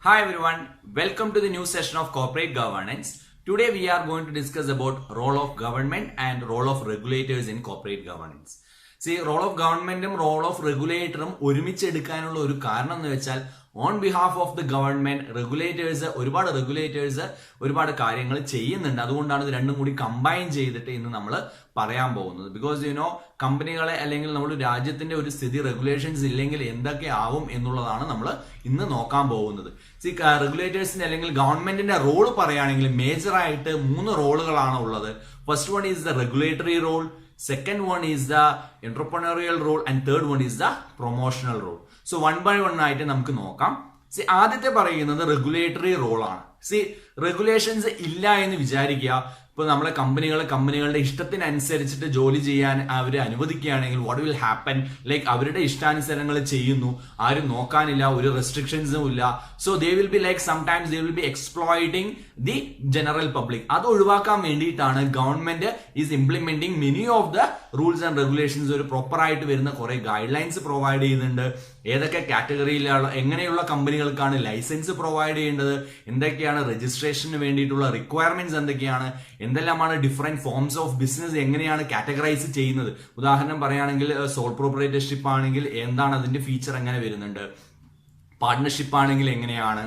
Hi everyone, welcome to the new session of corporate governance. Today we are going to discuss about role of government and role of regulators in corporate governance. See, role of government and role of regulator ഒരുമിച്ചെടുക്കാനുള്ള ഒരു കാരണം എന്ന് വെച്ചാൽ on behalf of the government regulators ഒരുപാട് കാര്യങ്ങൾ ചെയ്യുന്നുണ്ട്. അതുകൊണ്ടാണ് ഇത് രണ്ടും കൂടി കമ്പൈൻ ചെയ്തിട്ട് ഇന്ന് നമ്മൾ പറയാൻ പോകുന്നത്. ബിക്കോസ് കമ്പനികളെ അല്ലെങ്കിൽ നമ്മുടെ രാജ്യത്തിന്റെ ഒരു സ്ഥിതി റെഗുലേഷൻസ് ഇല്ലെങ്കിൽ എന്തൊക്കെ ആവും എന്നുള്ളതാണ് നമ്മൾ ഇന്ന് നോക്കാൻ പോകുന്നത്. റെഗുലേറ്റേഴ്സിന്റെ അല്ലെങ്കിൽ ഗവൺമെന്റിന്റെ റോൾ പറയുകയാണെങ്കിൽ മേജർ ആയിട്ട് 3 റോളുകളാണ് ഉള്ളത്. First one is the regulatory role, second one is the entrepreneurial role and third one is the promotional role. So one by one ആയിട്ട് നമുക്ക് നോക്കാം. ആദ്യത്തെ പറയുന്നത് റെഗുലേറ്ററി റോൾ ആണ്. റെഗുലേഷൻസ് ഇല്ല എന്ന് വിചാരിക്കുക. ഇപ്പൊ നമ്മളെ കമ്പനികളുടെ ഇഷ്ടത്തിനനുസരിച്ചിട്ട് ജോലി ചെയ്യാൻ അവരെ അനുവദിക്കുകയാണെങ്കിൽ വാട്ട് വിൽ ഹാപ്പൻ, ലൈക്ക് അവരുടെ ഇഷ്ടാനുസരണങ്ങൾ ചെയ്യുന്നു, ആരും നോക്കാനില്ല, ഒരു റെസ്ട്രിക്ഷൻസും ഇല്ല. So they will be like sometimes they will B exploiting the general public. അത് ഒഴിവാക്കാൻ വേണ്ടിയിട്ടാണ് government is implementing many of the rules and regulations. ഒരു പ്രോപ്പർ ആയിട്ട് വരുന്ന കുറെ ഗൈഡ് ലൈൻസ് പ്രൊവൈഡ് ചെയ്യുന്നുണ്ട്. ഏതൊക്കെ കാറ്റഗറിയിലുള്ള എങ്ങനെയുള്ള കമ്പനികൾക്കാണ് ലൈസൻസ് പ്രൊവൈഡ് ചെയ്യേണ്ടത്, എന്തൊക്കെയാണ് രജിസ്ട്രേഷന് വേണ്ടിയിട്ടുള്ള റിക്വയർമെന്റ്സ്, എന്തെല്ലാമാണ് ഡിഫറെന്റ് ഫോംസ് ഓഫ് ബിസിനസ് എങ്ങനെയാണ് കാറ്റഗറൈസ് ചെയ്യുന്നത്. ഉദാഹരണം പറയുകയാണെങ്കിൽ സോൾ പ്രൊപ്പറേറ്റർഷിപ്പ് ആണെങ്കിൽ എന്താണ് അതിന്റെ ഫീച്ചർ, എങ്ങനെ വരുന്നുണ്ട്, പാർട്ട്ണർഷിപ്പ് ആണെങ്കിൽ എങ്ങനെയാണ്,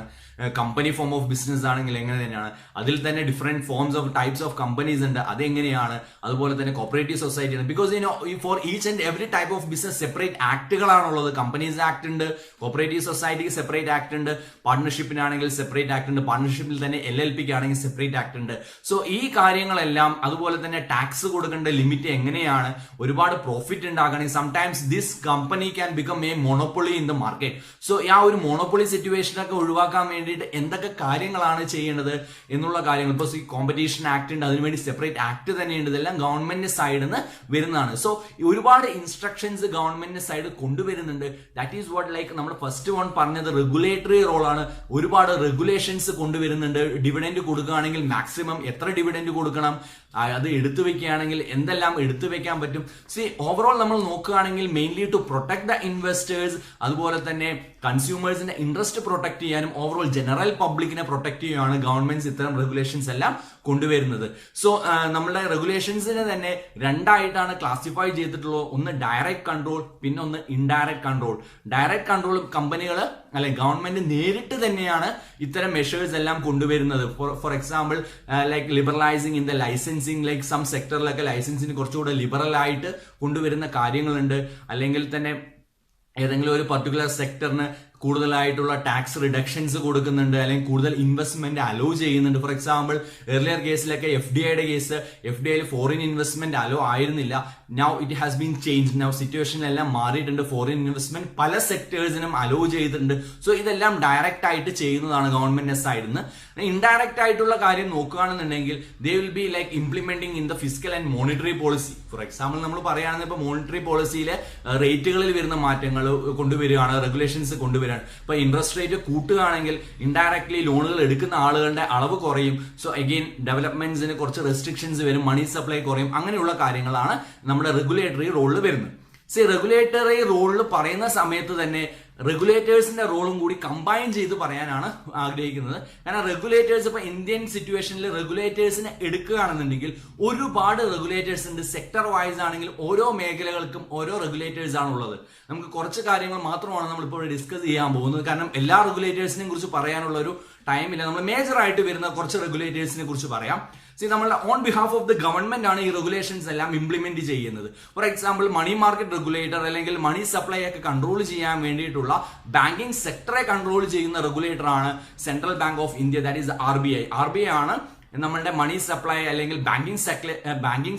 കമ്പനി ഫോം ഓഫ് ബിസിനസ് ആണെങ്കിൽ എങ്ങനെ തന്നെയാണ്, അതിൽ തന്നെ different forms of types of companies ഉണ്ട്, അതെങ്ങനെയാണ്, അതുപോലെ തന്നെ കോപ്പറേറ്റീവ് സൊസൈറ്റി ഉണ്ട്. Because for each and every type of business separate ആക്ടുകളാണുള്ളത്. കമ്പനീസ് ആക്ട് ഉണ്ട്, കോപ്പറേറ്റീവ് സൊസൈറ്റിക്ക് സെപ്പറേറ്റ് ആക്ട് ഉണ്ട്, പാർട്ട്ണർഷിപ്പിനാണെങ്കിൽ സെപ്പറേറ്റ് ആക്ട് ഉണ്ട്, പാർട്ട്ണർഷിപ്പിൽ തന്നെ LLPക്ക് ആണെങ്കിൽ സെപ്പറേറ്റ് ആക്ട് ഉണ്ട്. സോ ഈ കാര്യങ്ങളെല്ലാം, അതുപോലെ തന്നെ ടാക്സ് കൊടുക്കേണ്ട ലിമിറ്റ് എങ്ങനെയാണ്, ഒരുപാട് പ്രോഫിറ്റ് ഉണ്ടാകണമെങ്കിൽ sometimes this company can become A monopoly in the market. So ആ ഒരു മോണോപ്പൊളി സിറ്റുവേഷനൊക്കെ ഒഴിവാക്കാൻ വേണ്ടി എന്തൊക്കെ കാര്യങ്ങളാണ് ചെയ്യേണ്ടത് എന്നുള്ള കാര്യങ്ങൾ. ഇപ്പൊ കോമ്പറ്റീഷൻ ആക്ട് ഉണ്ട്, അതിനുവേണ്ടി സെപ്പറേറ്റ് ആക്ട് തന്നെയുണ്ട്. ഇതെല്ലാം ഗവൺമെന്റിന്റെ സൈഡിൽ നിന്ന് വരുന്നതാണ്. സോ ഒരുപാട് ഇൻസ്ട്രക്ഷൻസ് ഗവൺമെന്റിന്റെ സൈഡ് കൊണ്ടുവരുന്നുണ്ട്. ദാറ്റ് ഈസ് വാട്ട് ലൈക്ക് നമ്മൾ ഫസ്റ്റ് വൺ പറഞ്ഞത് റെഗുലേറ്ററി റോൾ ആണ്. ഒരുപാട് റെഗുലേഷൻസ് കൊണ്ടുവരുന്നുണ്ട്. ഡിവിഡൻഡ് കൊടുക്കുകയാണെങ്കിൽ മാക്സിമം എത്ര ഡിവിഡൻഡ് കൊടുക്കണം, അത് എടുത്തു വെക്കുകയാണെങ്കിൽ എന്തെല്ലാം എടുത്തു വെക്കാൻ പറ്റും. ഓവറോൾ നമ്മൾ നോക്കുകയാണെങ്കിൽ mainly to protect the investors, അതുപോലെ തന്നെ കൺസ്യൂമേഴ്സിന്റെ ഇൻട്രസ്റ്റ് പ്രൊട്ടക്ട് ചെയ്യാനും ഓവറോൾ ജനറൽ പബ്ലിക്കിനെ പ്രൊട്ടക്ട് ചെയ്യുകയാണ് ഗവൺമെന്റ്സ് ഇത്തരം റെഗുലേഷൻസ് എല്ലാം കൊണ്ടുവരുന്നത്. സോ നമ്മുടെ റെഗുലേഷൻസിനെ തന്നെ രണ്ടായിട്ടാണ് ക്ലാസിഫൈ ചെയ്തിട്ടുള്ളത്. ഒന്ന് ഡയറക്റ്റ് കൺട്രോൾ, പിന്നെ ഒന്ന് ഇൻഡയറക്റ്റ് കൺട്രോൾ. ഡയറക്റ്റ് കൺട്രോൾ കമ്പനികൾ അല്ലെ ഗവൺമെന്റ് നേരിട്ട് തന്നെയാണ് ഇത്തരം മെഷേഴ്സ് എല്ലാം കൊണ്ടുവരുന്നത്. For example like liberalising in the licensing, like some സെക്ടറിലൊക്കെ ലൈസൻസിന് കുറച്ചുകൂടെ ലിബറൽ ആയിട്ട് കൊണ്ടുവരുന്ന കാര്യങ്ങളുണ്ട്. അല്ലെങ്കിൽ തന്നെ ഏതെങ്കിലും ഒരു പർട്ടിക്കുലർ സെക്ടറിന് കൂടുതലായിട്ടുള്ള ടാക്സ് റിഡക്ഷൻസ് കൊടുക്കുന്നുണ്ട്, അല്ലെങ്കിൽ കൂടുതൽ ഇൻവെസ്റ്റ്മെന്റ് അലോ ചെയ്യുന്നുണ്ട്. ഫോർ എക്സാമ്പിൾ എർലിയർ കേസിലൊക്കെ FDIയുടെ കേസ്, FDIയിൽ ഫോറിൻ ഇൻവെസ്റ്റ്മെന്റ് അലോ ആയിരുന്നില്ല. Now it has been change. Now situation എല്ലാം മാറിയിട്ടുണ്ട്. ഫോറിൻ ഇൻവെസ്റ്റ്മെന്റ് പല സെക്ടേഴ്സിനും അലോ ചെയ്തിട്ടുണ്ട്. സോ ഇതെല്ലാം ഡയറക്റ്റ് ആയിട്ട് ചെയ്യുന്നതാണ് ഗവൺമെന്റിന്റെ സൈഡിൽ നിന്ന്. ഇൻഡയറക്റ്റ് ആയിട്ടുള്ള കാര്യം നോക്കുകയാണെന്നുണ്ടെങ്കിൽ they will be like implementing in the physical and monetary policy. For example നമ്മൾ പറയുകയാണെങ്കിൽ ഇപ്പൊ മോണിറ്ററി പോളിസിയിലെ റേറ്റുകളിൽ വരുന്ന മാറ്റങ്ങൾ കൊണ്ടുവരികയാണ്, റെഗുലേഷൻസ് കൊണ്ടുവരികയാണ്. ഇപ്പൊ ഇൻട്രസ്റ്റ് റേറ്റ് കൂട്ടുകയാണെങ്കിൽ ഇൻഡയറക്ട്ലി ലോണുകൾ എടുക്കുന്ന ആളുകളുടെ അളവ് കുറയും. സോ അഗെയിൻ ഡെവലപ്മെന്റ്സിന് കുറച്ച് റെസ്ട്രിക്ഷൻസ് വരും, മണി സപ്ലൈ കുറയും. അങ്ങനെയുള്ള കാര്യങ്ങളാണ് നമ്മുടെ റെഗുലേറ്ററി റോളിൽ വരുന്നത്. റെഗുലേറ്ററി റോളിൽ പറയുന്ന സമയത്ത് തന്നെ റെഗുലേറ്റേഴ്സിന്റെ റോളും കൂടി കമ്പൈൻ ചെയ്ത് പറയാനാണ് ആഗ്രഹിക്കുന്നത്. കാരണം റെഗുലേറ്റേഴ്സ് ഇപ്പൊ ഇന്ത്യൻ സിറ്റുവേഷനിൽ റെഗുലേറ്റേഴ്സിനെ എടുക്കുകയാണെന്നുണ്ടെങ്കിൽ ഒരുപാട് റെഗുലേറ്റേഴ്സ് ഉണ്ട്. സെക്ടർ വൈസ് ആണെങ്കിൽ ഓരോ മേഖലകൾക്കും ഓരോ റെഗുലേറ്റേഴ്സ് ആണ് ഉള്ളത്. നമുക്ക് കുറച്ച് കാര്യങ്ങൾ മാത്രമാണ് നമ്മളിപ്പോൾ ഡിസ്കസ് ചെയ്യാൻ പോകുന്നത്. കാരണം എല്ലാ റെഗുലേറ്റേഴ്സിനെ കുറിച്ച് പറയാനുള്ള ഒരു ടൈമില്ല. നമ്മൾ മേജർ ആയിട്ട് വരുന്ന കുറച്ച് റെഗുലേറ്റേഴ്സിനെ കുറിച്ച് പറയാം. നമ്മൾ on behalf of the government ആണ് ഈ റെഗുലേഷൻസ് എല്ലാം ഇംപ്ലിമെന്റ് ചെയ്യുന്നത്. For example money market regulator അല്ലെങ്കിൽ മണി സപ്ലൈ ഒക്കെ കൺട്രോൾ ചെയ്യാൻ വേണ്ടിയിട്ടുള്ള ബാങ്കിങ് സെക്ടറെ കൺട്രോൾ ചെയ്യുന്ന റെഗുലേറ്റർ ആണ് central bank of India, that is RBI ആണ് നമ്മളുടെ മണി സപ്ലൈ അല്ലെങ്കിൽ ബാങ്കിങ്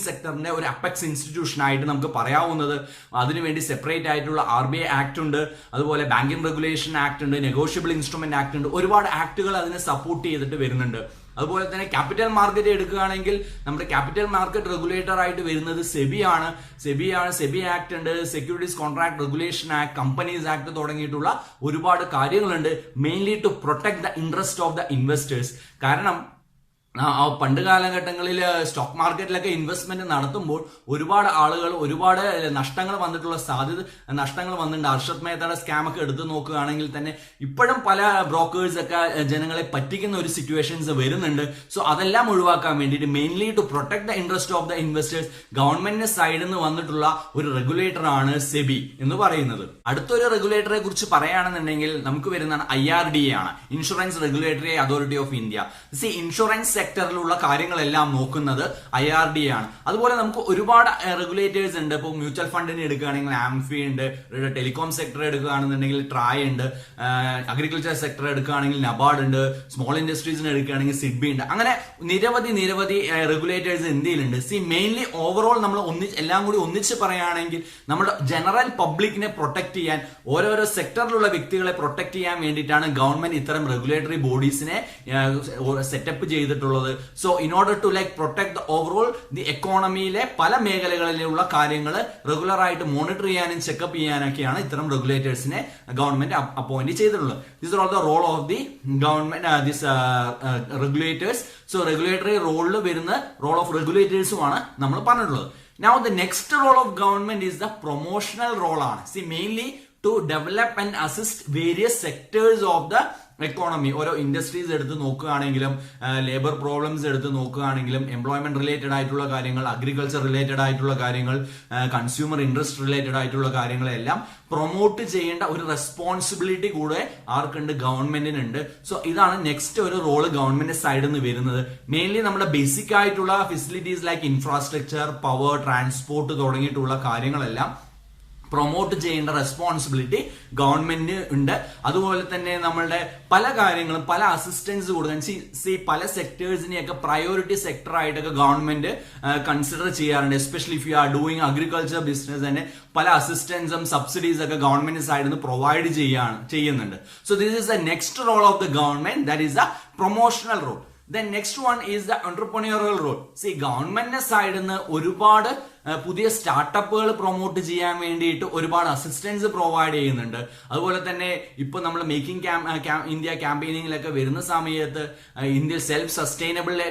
സെക്ടറിന്റെ ഒരു അപ്പെക്സ് ഇൻസ്റ്റിറ്റ്യൂഷൻ ആയിട്ട് നമുക്ക് പറയാവുന്നത്. അതിനുവേണ്ടി സെപ്പറേറ്റ് ആയിട്ടുള്ള RBI ആക്ട് ഉണ്ട്, അതുപോലെ ബാങ്കിങ് റെഗുലേഷൻ ആക്ട് ഉണ്ട്, നെഗോഷ്യബിൾ ഇൻസ്ട്രുമെന്റ് ആക്ട് ഉണ്ട്. ഒരുപാട് ആക്ടുകൾ അതിനെ സപ്പോർട്ട് ചെയ്തിട്ട് വരുന്നുണ്ട്. അതുപോലെ തന്നെ ക്യാപിറ്റൽ മാർക്കറ്റ് എടുക്കുകയാണെങ്കിൽ നമ്മുടെ ക്യാപിറ്റൽ മാർക്കറ്റ് റെഗുലേറ്റർ ആയിട്ട് വരുന്നത് സെബി ആക്ട് ഉണ്ട്, securities contract regulation act, companies act തുടങ്ങിയിട്ടുള്ള ഒരുപാട് കാര്യങ്ങളുണ്ട്. Mainly to protect the interest of the investors. കാരണം പണ്ട് കാലഘട്ടങ്ങളിൽ സ്റ്റോക്ക് മാർക്കറ്റിലൊക്കെ ഇൻവെസ്റ്റ്മെന്റ് നടത്തുമ്പോൾ ഒരുപാട് ആളുകൾ ഒരുപാട് നഷ്ടങ്ങൾ വന്നിട്ടുണ്ട്. അർഷദ് മേത്തയുടെ സ്കാം ഒക്കെ എടുത്തു നോക്കുകയാണെങ്കിൽ തന്നെ ഇപ്പോഴും പല ബ്രോക്കേഴ്സ് ഒക്കെ ജനങ്ങളെ പറ്റിക്കുന്ന ഒരു സിറ്റുവേഷൻസ് വരുന്നുണ്ട്. സോ അതെല്ലാം ഒഴിവാക്കാൻ വേണ്ടിയിട്ട് mainly to protect the interest of the investors ഗവൺമെന്റിന്റെ സൈഡിൽ നിന്ന് വന്നിട്ടുള്ള ഒരു റെഗുലേറ്റർ ആണ് സെബി എന്ന് പറയുന്നത്. അടുത്തൊരു റെഗുലേറ്ററെ കുറിച്ച് പറയുകയാണെന്നുണ്ടെങ്കിൽ നമുക്ക് വരുന്നതാണ് IRDA ആണ്, insurance regulatory authority of India. Insurance സെക്ടറിലുള്ള കാര്യങ്ങളെല്ലാം നോക്കുന്നത് IRDA ആണ്. അതുപോലെ നമുക്ക് ഒരുപാട് റെഗുലേറ്റേഴ്സ് ഉണ്ട്. ഇപ്പോൾ മ്യൂച്വൽ ഫണ്ടിന് എടുക്കുകയാണെങ്കിൽ ആംഫി ഉണ്ട്, ടെലികോം സെക്ടർ എടുക്കുകയാണെന്നുണ്ടെങ്കിൽ ട്രായ് ഉണ്ട്, അഗ്രികൾച്ചർ സെക്ടർ എടുക്കുകയാണെങ്കിൽ നബാർഡ് ഉണ്ട്, സ്മോൾ ഇൻഡസ്ട്രീസിന് എടുക്കുകയാണെങ്കിൽ സിഡ്ബി ഉണ്ട്. അങ്ങനെ നിരവധി റെഗുലേറ്റേഴ്സ് ഇന്ത്യയിലുണ്ട്. മെയിൻലി ഓവറോൾ നമ്മൾ എല്ലാം കൂടി ഒന്നിച്ച് പറയുകയാണെങ്കിൽ നമ്മുടെ ജനറൽ പബ്ലിക്കിനെ പ്രൊട്ടക്ട് ചെയ്യാൻ, ഓരോരോ സെക്ടറിലുള്ള വ്യക്തികളെ പ്രൊട്ടക്ട് ചെയ്യാൻ വേണ്ടിയിട്ടാണ് ഗവൺമെന്റ് ഇത്തരം റെഗുലേറ്ററി ബോഡീസിനെ സെറ്റപ്പ് ചെയ്തിട്ടുള്ളത്. So in order to protect the overall the എക്കോണമിയിലെ പല മേഖലകളിലുള്ള കാര്യങ്ങൾ റെഗുലർ ആയിട്ട് മോണിറ്റർ ചെയ്യാനും ചെക്കപ്പ് ചെയ്യാനൊക്കെയാണ് ഇത്തരം റെഗുലേറ്റേഴ്സിനെ ഗവൺമെന്റ് അപ്പോയിന്റ് ചെയ്തിട്ടുള്ളത്. This are all the role of the government this regulators. So regulatory റോളിൽ വരുന്ന റോൾ ഓഫ് റെഗുലേറ്റേഴ്സുമാണ് നമ്മൾ പറഞ്ഞിട്ടുള്ളത്. Now the next role of government is the promotional role ആണ്. Mainly to develop and assist various sectors of the economy. ഓരോ industries എടുത്ത് നോക്കുകയാണെങ്കിലും, labour problems എടുത്ത് നോക്കുകയാണെങ്കിലും, എംപ്ലോയ്മെന്റ് റിലേറ്റഡ് ആയിട്ടുള്ള കാര്യങ്ങൾ, അഗ്രികൾച്ചർ റിലേറ്റഡ് ആയിട്ടുള്ള കാര്യങ്ങൾ, കൺസ്യൂമർ ഇൻട്രസ്റ്റ് റിലേറ്റഡ് ആയിട്ടുള്ള കാര്യങ്ങളെല്ലാം പ്രൊമോട്ട് ചെയ്യേണ്ട ഒരു റെസ്പോൺസിബിലിറ്റി കൂടെ ആർക്കുണ്ട്? ഗവൺമെന്റിനുണ്ട്. സോ ഇതാണ് നെക്സ്റ്റ് ഒരു റോള് ഗവൺമെന്റ് സൈഡിൽ നിന്ന് വരുന്നത്. മെയിൻലി നമ്മുടെ ബേസിക് ആയിട്ടുള്ള facilities like infrastructure, power, transport തുടങ്ങിയിട്ടുള്ള കാര്യങ്ങളെല്ലാം പ്രൊമോട്ട് ചെയ്യേണ്ട റെസ്പോൺസിബിലിറ്റി ഗവൺമെന്റിന് ഉണ്ട്. അതുപോലെ തന്നെ നമ്മളുടെ പല കാര്യങ്ങളും പല അസിസ്റ്റൻസ് കൊടുക്കാൻ പല സെക്ടേഴ്സിനെയൊക്കെ പ്രയോറിറ്റി സെക്ടർ ആയിട്ടൊക്കെ ഗവൺമെന്റ് കൺസിഡർ ചെയ്യാറുണ്ട്. Especially if you are doing agriculture business തന്നെ പല അസിസ്റ്റൻസും സബ്സിഡീസ് ഒക്കെ ഗവൺമെന്റ് സൈഡിൽ നിന്ന് പ്രൊവൈഡ് ചെയ്യുന്നുണ്ട്. So this is the next role of the government, that is the promotional role. Then next one is the entrepreneurial role. ഗവൺമെന്റിന്റെ സൈഡിൽ നിന്ന് ഒരുപാട് പുതിയ സ്റ്റാർട്ടപ്പുകൾ പ്രൊമോട്ട് ചെയ്യാൻ വേണ്ടിയിട്ട് ഒരുപാട് അസിസ്റ്റൻസ് പ്രൊവൈഡ് ചെയ്യുന്നുണ്ട്. അതുപോലെ തന്നെ ഇപ്പൊ നമ്മൾ മേക്കിംഗ് ഇന്ത്യ ക്യാമ്പയിനിങ്ങിലൊക്കെ വരുന്ന സമയത്ത് ഇന്ത്യ സെൽഫ് സസ്റ്റൈനബിൾ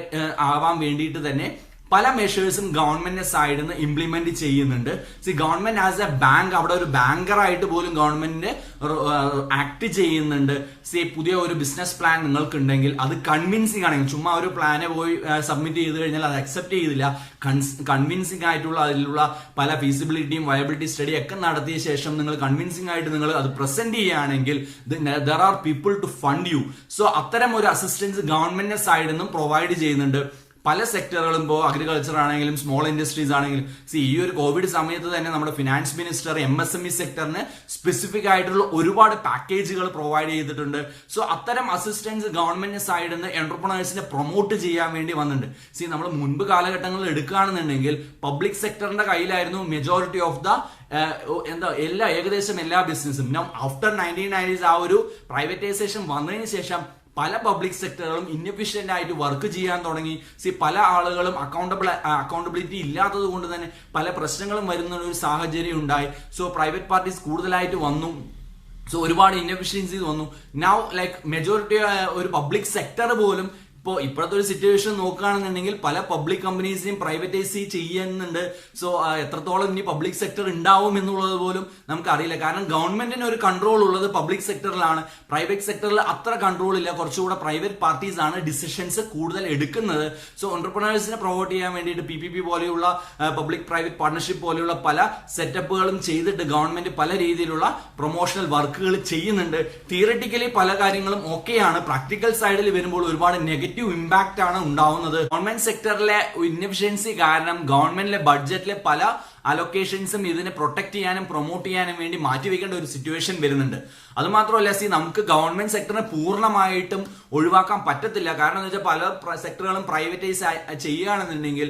ആവാൻ വേണ്ടിയിട്ട് തന്നെ പല മെഷേഴ്സും ഗവൺമെന്റിന്റെ സൈഡിൽ നിന്ന് ഇംപ്ലിമെന്റ് ചെയ്യുന്നുണ്ട്. ഗവൺമെന്റ് ആസ് എ ബാങ്ക്, അവിടെ ഒരു ബാങ്കറായിട്ട് പോലും ഗവൺമെന്റ് ആക്ട് ചെയ്യുന്നുണ്ട്. പുതിയ ഒരു ബിസിനസ് പ്ലാൻ നിങ്ങൾക്കുണ്ടെങ്കിൽ അത് കൺവിൻസിംഗ് ആണെങ്കിൽ, ചുമ്മാ ഒരു പ്ലാനെ പോയി സബ്മിറ്റ് ചെയ്ത് കഴിഞ്ഞാൽ അത് അക്സെപ്റ്റ് ചെയ്തില്ല, കൺവിൻസിംഗ് ആയിട്ടുള്ള അതിലുള്ള പല ഫീസിബിലിറ്റിയും വയബിലിറ്റി സ്റ്റഡി ഒക്കെ നടത്തിയ ശേഷം നിങ്ങൾ കൺവിൻസിംഗ് ആയിട്ട് നിങ്ങൾ അത് പ്രസന്റ് ചെയ്യുകയാണെങ്കിൽ there are people to fund you. So അത്തരം ഒരു അസിസ്റ്റൻസ് ഗവൺമെന്റിന്റെ സൈഡിൽ നിന്നും പ്രൊവൈഡ് ചെയ്യുന്നുണ്ട്. പല സെക്ടറുകളും, ഇപ്പോൾ അഗ്രികൾച്ചർ ആണെങ്കിലും സ്മോൾ ഇൻഡസ്ട്രീസ് ആണെങ്കിലും. ഈ ഒരു കോവിഡ് സമയത്ത് തന്നെ നമ്മുടെ ഫിനാൻസ് മിനിസ്റ്റർ MSME സെക്ടറിന് സ്പെസിഫിക് ആയിട്ടുള്ള ഒരുപാട് പാക്കേജുകൾ പ്രൊവൈഡ് ചെയ്തിട്ടുണ്ട്. സോ അത്തരം അസിസ്റ്റൻസ് ഗവൺമെന്റ് സൈഡിൽ നിന്ന് എന്റർപ്രണേഴ്സിനെ പ്രൊമോട്ട് ചെയ്യാൻ വേണ്ടി വന്നിട്ടുണ്ട്. നമ്മൾ മുൻപ് കാലഘട്ടങ്ങളിൽ എടുക്കുകയാണെന്നുണ്ടെങ്കിൽ പബ്ലിക് സെക്ടറിന്റെ കയ്യിലായിരുന്നു മെജോറിറ്റി ഓഫ് ദ ഏകദേശം എല്ലാ ബിസിനസ്സും. ആഫ്റ്റർ 1990s ആ ഒരു പ്രൈവറ്റൈസേഷൻ വന്നതിന് ശേഷം പല പബ്ലിക് സെക്ടറുകളും ഇൻഎഫിഷ്യന്റ് ആയിട്ട് വർക്ക് ചെയ്യാൻ തുടങ്ങി. പല ആളുകളും അക്കൗണ്ടബിലിറ്റി ഇല്ലാത്തത് കൊണ്ട് തന്നെ പല പ്രശ്നങ്ങളും വരുന്ന ഒരു സാഹചര്യം ഉണ്ടായി. സോ പ്രൈവറ്റ് പാർട്ടീസ് കൂടുതലായിട്ട് വന്നു. സോ ഒരുപാട് ഇൻഎഫിഷ്യൻസീസ് വന്നു. നൗ മെജോറിറ്റി ഒരു പബ്ലിക് സെക്ടർ പോലും ഇപ്പോഴത്തെ ഒരു സിറ്റുവേഷൻ നോക്കുകയാണെന്നുണ്ടെങ്കിൽ പല പബ്ലിക് കമ്പനീസിനെയും പ്രൈവറ്റൈസ് ചെയ്യുന്നുണ്ട്. സോ എത്രത്തോളം ഇനി പബ്ലിക് സെക്ടർ ഉണ്ടാവും എന്നുള്ളത് പോലും നമുക്കറിയില്ല. കാരണം ഗവൺമെന്റിന് ഒരു കൺട്രോൾ ഉള്ളത് പബ്ലിക് സെക്ടറിലാണ്. പ്രൈവറ്റ് സെക്ടറിൽ അത്ര കൺട്രോൾ ഇല്ല. കുറച്ചുകൂടെ പ്രൈവറ്റ് പാർട്ടീസ് ആണ് ഡിസിഷൻസ് കൂടുതൽ എടുക്കുന്നത്. സോ എന്റർപ്രണേഴ്സിനെ പ്രൊമോട്ട് ചെയ്യാൻ വേണ്ടിയിട്ട് PPP പോലെയുള്ള പബ്ലിക് പ്രൈവറ്റ് പാർട്ണർഷിപ്പ് പോലെയുള്ള പല സെറ്റപ്പുകളും ചെയ്തിട്ട് ഗവൺമെന്റ് പല രീതിയിലുള്ള പ്രൊമോഷണൽ വർക്കുകൾ ചെയ്യുന്നുണ്ട്. തിയററ്റിക്കലി പല കാര്യങ്ങളും ഓക്കെയാണ്. പ്രാക്ടിക്കൽ സൈഡിൽ വരുമ്പോൾ ഒരുപാട് നെഗറ്റീവ് ഇമ്പാക്ട് ആണ് ഉണ്ടാവുന്നത്. ഗവൺമെന്റ് സെക്ടറിലെ ഇൻഎഫിഷ്യൻസി കാരണം ഗവൺമെന്റിലെ ബഡ്ജറ്റിലെ പല അലൊക്കേഷൻസും ഇതിനെ പ്രൊട്ടക്ട് ചെയ്യാനും പ്രൊമോട്ട് ചെയ്യാനും വേണ്ടി മാറ്റിവെക്കേണ്ട ഒരു സിറ്റുവേഷൻ വരുന്നുണ്ട്. അത് മാത്രമല്ല നമുക്ക് ഗവൺമെന്റ് സെക്ടറിനെ പൂർണ്ണമായിട്ടും ഒഴിവാക്കാൻ പറ്റത്തില്ല. കാരണം എന്ന് വെച്ചാൽ പല സെക്ടറുകളും പ്രൈവറ്റൈസ് ചെയ്യുകയാണെന്നുണ്ടെങ്കിൽ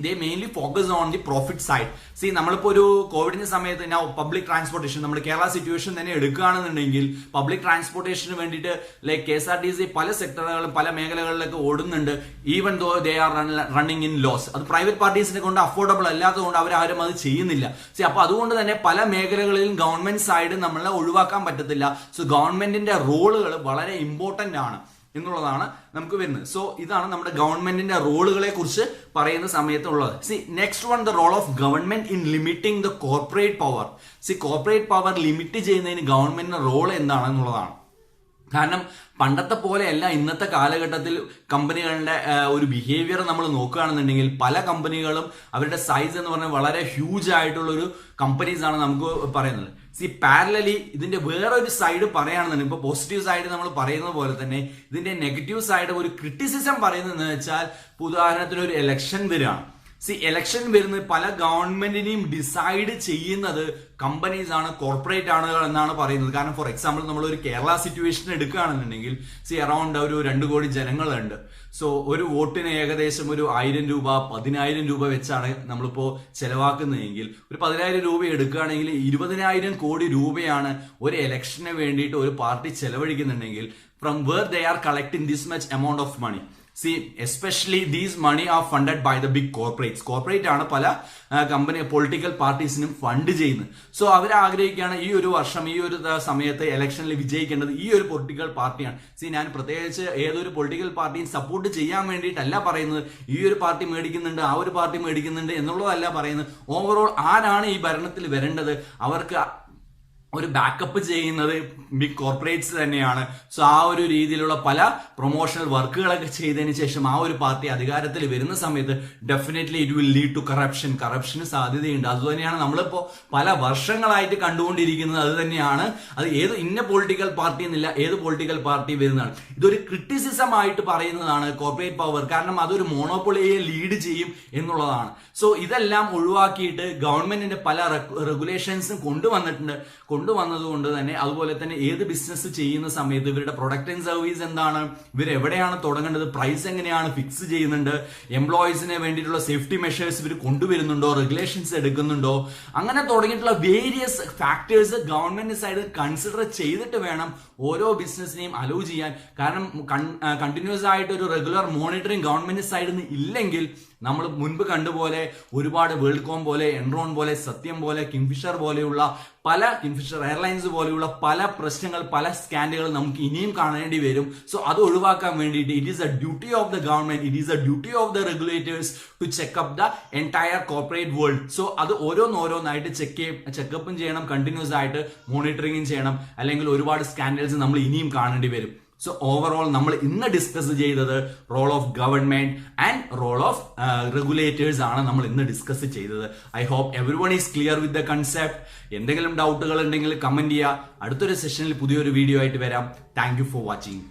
they mainly focus on the profit side. നമ്മളിപ്പോ ഒരു കോവിഡിന്റെ സമയത്ത് പബ്ലിക് ട്രാൻസ്പോർട്ടേഷൻ, നമ്മുടെ കേരള സിറ്റുവേഷൻ തന്നെ എടുക്കുകയാണെന്നുണ്ടെങ്കിൽ പബ്ലിക് ട്രാൻസ്പോർട്ടേഷന് വേണ്ടിയിട്ട് KSRTC പല സെക്ടറുകളും പല മേഖലകളിലൊക്കെ ഓടുന്നുണ്ട്. Even though they are running in loss. അത് പ്രൈവറ്റ് പാർട്ടീസിനെ കൊണ്ട് അഫോർഡബിൾ അല്ലാത്തതുകൊണ്ട് അവരാരും അത് ചെയ്യുന്നില്ല. അപ്പൊ അതുകൊണ്ട് തന്നെ പല മേഖലകളിലും ഗവൺമെന്റ് സൈഡ് നമ്മളെ ഒഴിവാക്കാൻ പറ്റത്തില്ല. സോ ഗവൺമെന്റിന്റെ റോളുകൾ വളരെ ഇമ്പോർട്ടന്റ് ആണ്. എന്നുള്ളതാണ് നമുക്ക് വരുന്നത്. സോ ഇതാണ് നമ്മുടെ ഗവൺമെന്റിന്റെ റോളുകളെ കുറിച്ച് പറയുന്ന സമയത്തുള്ളത്. See next one, the role of government in limiting the corporate power. See corporate power limit ചെയ്യുന്നതിന് ഗവൺമെന്റിന്റെ റോൾ എന്താണെന്നുള്ളതാണ്. കാരണം പണ്ടത്തെ പോലെയല്ല ഇന്നത്തെ കാലഘട്ടത്തിൽ കമ്പനികളുടെ ഒരു ബിഹേവിയർ നമ്മൾ നോക്കുകയാണെന്നുണ്ടെങ്കിൽ പല കമ്പനികളും അവരുടെ സൈസ് എന്ന് പറഞ്ഞാൽ വളരെ ഹ്യൂജ് ആയിട്ടുള്ള ഒരു കമ്പനീസ് ആണ് നമുക്ക് പറയുന്നത്. സി പാരലലി ഇതിന്റെ വേറൊരു സൈഡ് പറയുകയാണെന്നുണ്ടെങ്കിൽ ഇപ്പൊ പോസിറ്റീവ് സൈഡ് നമ്മൾ പറയുന്നത് പോലെ തന്നെ ഇതിന്റെ നെഗറ്റീവ് സൈഡ് ഒരു ക്രിറ്റിസിസം പറയുന്നത് വെച്ചാൽ ഉദാഹരണത്തിന് ഒരു ഇലക്ഷൻ വരികയാണ്. സി ഇലക്ഷൻ വരുന്നത് പല ഗവൺമെന്റിനെയും ഡിസൈഡ് ചെയ്യുന്നത് കമ്പനീസ് ആണ്, കോർപ്പറേറ്റ് ആളുകൾ എന്നാണ് പറയുന്നത്. കാരണം ഫോർ എക്സാമ്പിൾ നമ്മൾ ഒരു കേരള സിറ്റുവേഷൻ എടുക്കുകയാണെന്നുണ്ടെങ്കിൽ അറൌണ്ട് ഒരു 2 കോടി ജനങ്ങളുണ്ട്. സോ ഒരു വോട്ടിന് ഏകദേശം ഒരു 1000 രൂപ 10,000 രൂപ വെച്ചാണ് നമ്മളിപ്പോ ചെലവാക്കുന്നതെങ്കിൽ ഒരു 10,000 രൂപ എടുക്കുകയാണെങ്കിൽ 20,000 കോടി രൂപയാണ് ഒരു ഇലക്ഷന് വേണ്ടിയിട്ട് ഒരു പാർട്ടി ചെലവഴിക്കുന്നുണ്ടെങ്കിൽ from where they are collecting this much amount of money. See, especially these money are funded by the big corporates. Corporate ആണ് പല കമ്പനി പൊളിറ്റിക്കൽ പാർട്ടീസിനും ഫണ്ട് ചെയ്യുന്നത്. സോ അവർ ആഗ്രഹിക്കുകയാണ് ഈ ഒരു വർഷം ഈ ഒരു സമയത്ത് ഇലക്ഷനിൽ വിജയിക്കേണ്ടത് ഈ ഒരു പൊളിറ്റിക്കൽ പാർട്ടിയാണ്. ഞാൻ പ്രത്യേകിച്ച് ഏതൊരു പൊളിറ്റിക്കൽ പാർട്ടിയും സപ്പോർട്ട് ചെയ്യാൻ വേണ്ടിയിട്ടല്ല പറയുന്നത് ഈ ഒരു പാർട്ടി മേടിക്കുന്നുണ്ട് ആ ഒരു പാർട്ടി മേടിക്കുന്നുണ്ട് എന്നുള്ളതല്ല പറയുന്നത്. ഓവറോൾ ആരാണ് ഈ ഭരണത്തിൽ വരേണ്ടത് അവർക്ക് ഒരു ബാക്കപ്പ് ചെയ്യുന്നത് ബിഗ് കോർപ്പറേറ്റ്സ് തന്നെയാണ്. സോ ആ ഒരു രീതിയിലുള്ള പല പ്രൊമോഷണൽ വർക്കുകളൊക്കെ ചെയ്തതിന് ശേഷം ആ ഒരു പാർട്ടി അധികാരത്തിൽ വരുന്ന സമയത്ത് definitely it will lead to കറപ്ഷന് സാധ്യതയുണ്ട്. അതുതന്നെയാണ് നമ്മളിപ്പോ പല വർഷങ്ങളായിട്ട് കണ്ടുകൊണ്ടിരിക്കുന്നത്. അത് തന്നെയാണ് അത് ഏത് ഇന്ന പൊളിറ്റിക്കൽ പാർട്ടി എന്നില്ല, ഏത് പൊളിറ്റിക്കൽ പാർട്ടി വരുന്നതാണ്. ഇതൊരു ക്രിറ്റിസിസം ആയിട്ട് പറയുന്നതാണ് കോർപ്പറേറ്റ് പവർ. കാരണം അതൊരു മോണോപ്പൊളിയെ ലീഡ് ചെയ്യും എന്നുള്ളതാണ്. സോ ഇതെല്ലാം ഒഴിവാക്കിയിട്ട് ഗവൺമെന്റിന്റെ പല റെഗുലേഷൻസും കൊണ്ടുവന്നതുകൊണ്ട് തന്നെ അതുപോലെ തന്നെ ഏത് ബിസിനസ് ചെയ്യുന്ന സമയത്ത് ഇവരുടെ പ്രൊഡക്റ്റ് ആൻഡ് സർവീസ് എന്താണ്, ഇവർ എവിടെയാണ് തുടങ്ങേണ്ടത്, പ്രൈസ് എങ്ങനെയാണ് ഫിക്സ് ചെയ്യുന്നുണ്ട്, എംപ്ലോയീസിന് വേണ്ടിയിട്ടുള്ള സേഫ്റ്റി മെഷേഴ്സ് ഇവർ കൊണ്ടുവരുന്നുണ്ടോ, റെഗുലേഷൻസ് എടുക്കുന്നുണ്ടോ, അങ്ങനെ തുടങ്ങിയിട്ടുള്ള various factors government side consider ചെയ്തിട്ട് വേണം ഓരോ ബിസിനസിനെയും അലോ ചെയ്യാൻ. കാരണം കണ്ടിന്യൂസ് ആയിട്ട് ഒരു റെഗുലർ മോണിറ്ററിംഗ് ഗവൺമെന്റ് സൈഡിൽ നിന്ന് ഇല്ലെങ്കിൽ നമ്മൾ മുൻപ് കണ്ടുപോലെ ഒരുപാട് വേൾഡ് കോം പോലെ, എൻറോൺ പോലെ, സത്യം പോലെ, കിങ്ഫിഷർ പോലെയുള്ള കിങ്ഫിഷർ എയർലൈൻസ് പോലെയുള്ള പല പ്രശ്നങ്ങൾ, പല സ്കാൻഡുകൾ നമുക്ക് ഇനിയും കാണേണ്ടി വരും. സോ അത് ഒഴിവാക്കാൻ വേണ്ടിയിട്ട് it is a duty of the government, it is a duty of the regulators to checkup the entire corporate world. So അത് ഓരോന്നായിട്ട് ചെക്കപ്പും ചെയ്യണം, കണ്ടിന്യൂസ് ആയിട്ട് മോണിറ്ററിംഗും ചെയ്യണം, അല്ലെങ്കിൽ ഒരുപാട് സ്കാൻഡൽസ് നമ്മൾ ഇനിയും കാണേണ്ടി വരും. സോ ഓവറോൾ നമ്മൾ ഇന്ന് ഡിസ്കസ് ചെയ്തത് role of government and role of regulators ആണ് നമ്മൾ ഇന്ന് ഡിസ്കസ് ചെയ്തത്. I hope everyone is clear with the concept. എന്തെങ്കിലും ഡൗട്ടുകൾ ഉണ്ടെങ്കിൽ കമന്റ് ചെയ്യുക. അടുത്തൊരു സെഷനിൽ പുതിയൊരു വീഡിയോ ആയിട്ട് വരാം. Thank you for watching.